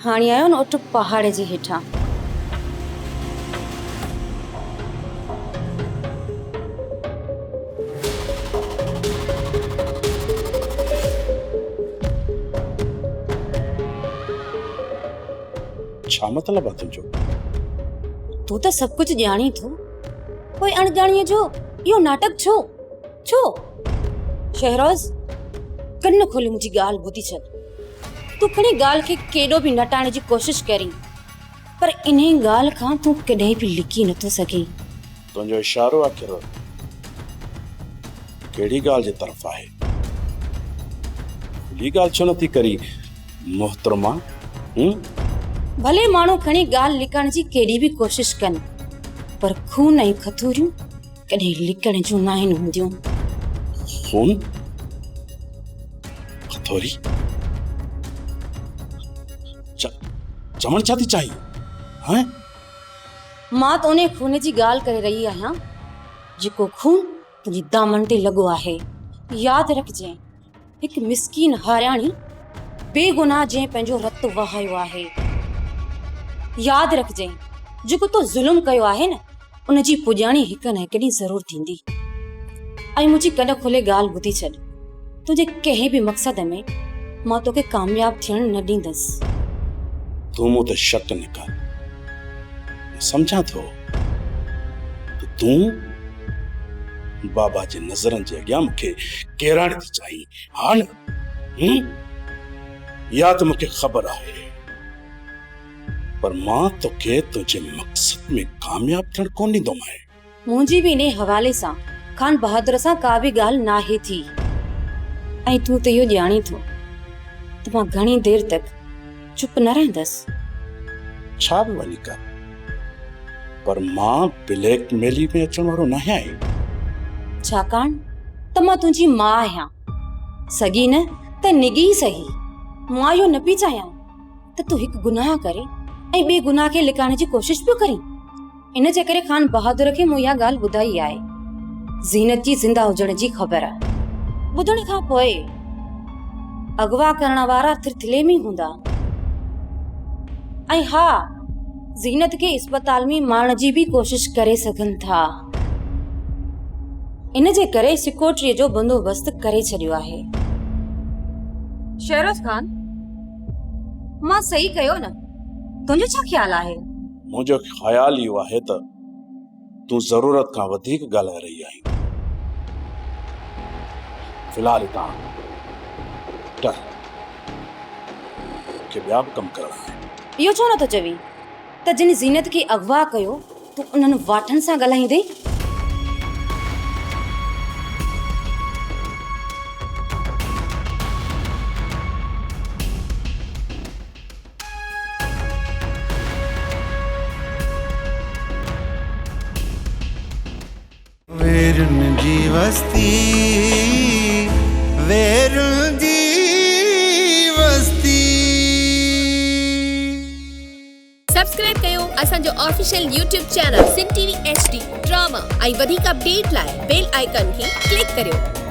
हाणे आयो न उठ पहाड़ जे हेठां। छा मतलब आहे तुंहिंजो? तू त सब कुछ ॼाणी थो, कोई अणॼाणीअ जो इहो नाटक छो छो? शहरोज़ कन्न खोले मुंहिंजी ॻाल्हि ॿुधी छॾ। तू खणी ॻाल्हि खे केॾो बि नटाइण जी कोशिश करी, पर इन्हे ॻाल्हि खां तू कॾहिं बि लिकी नथो सघे। तुंहिंजो इशारो आखिर कहिड़ी ॻाल्हि जे तरफ़ आहे? ॿी ॻाल्हि छो नथी करी मोहतरमा? भले माण्हू खणी ॻाल्हि लिकण जी केॾी बि कोशिश कनि, पर खून ऐं खथूरियूं कॾहिं लिकण जूं न आहिनि हूंदियूं। खून खथोरी चवण छा थी चाही? हाँ? मां त उन खून जी ॻाल्हि करे रही आहियां जेको खून तुंहिंजी दामन ते लॻो आहे। यादि रखजांइ, हिकु मिस्कीन हारियाणी बेगुनाह जंहिं पंहिंजो रतु वहायो आहे। यादि रखजांइ, जेको तो ज़ुल्म कयो आहे न, उनजी पुॼाणी हिक न हिक ॾींहुं ज़रूर थींदी। ऐं मुंहिंजी कॾ खोले ॻाल्हि ॿुधी छॾ, तुंहिंजे कंहिं बि मक़सद में मां तोखे कामयाब थियण न ॾींदसि। तूं मूं ते शक न कर, समझां थो त तूं बाबा जे नज़रनि जे अॻियां मूंखे केराइण थी चाही। हा न? या त मूंखे ख़बर आहे, पर मां तोखे तुंहिंजे मक़सद में कामयाब थियण कोन ॾींदोमांइ। मुंहिंजी बि इन हवाले सां खान बहादुर सां का बि ॻाल्हि नाहे थी। ऐं तूं त इहो ॼाणी थो त मां घणी देर तक चुप न रहंदसि। छा बि वञी कर, पर मां ब्लैकमेली में अचण वारो न आहियां। छाकाणि त मां तुंहिंजी मां आहियां, सगी न त निगी सही। मां इहो न पई चाहियां त तूं हिकु गुनाह करे ऐं ॿिए गुनाह खे लिकाइण जी कोशिश पियो करीं। इन जे करे खान बहादुर खे मूं इहा ॻाल्हि ॿुधाई आहे। ज़ीनत जी ज़िंदा हुजण जी ख़बर ॿुधण खां पोइ अगवा करण वारा थिरथिले में हूंदा। ऐं हा, ज़ीनत खे अस्पताल में मारण जी भी कोशिश करे सघनि था। इन जे करे सिक्योरिटीअ जो बंदोबस्त करे छॾियो आहे। शहरोज़ खान, मां सही कयो न? तुंहिंजो छा ख्याल आहे? मुंहिंजो ख्याल इहो आहे त तूं ज़रूरत खां वधीक ॻाल्हाए रही आहीं। फिलहाल हितां टल, मूंखे ॿिया बि कम करणा आहिनि। इहो छो नथो चवी त जिन ज़ीनत खे अगवा कयो तूं उन्हनि वाठनि सां ॻाल्हाईंदे? वेरुन जी वस्ती, वेरुन जी वस्ती। सब्सक्राइब कयो असांजो official YouTube channel Sindh TV HD drama ऐं वधीक अपडेट लाइ बेल आइकन खे क्लिक करियो।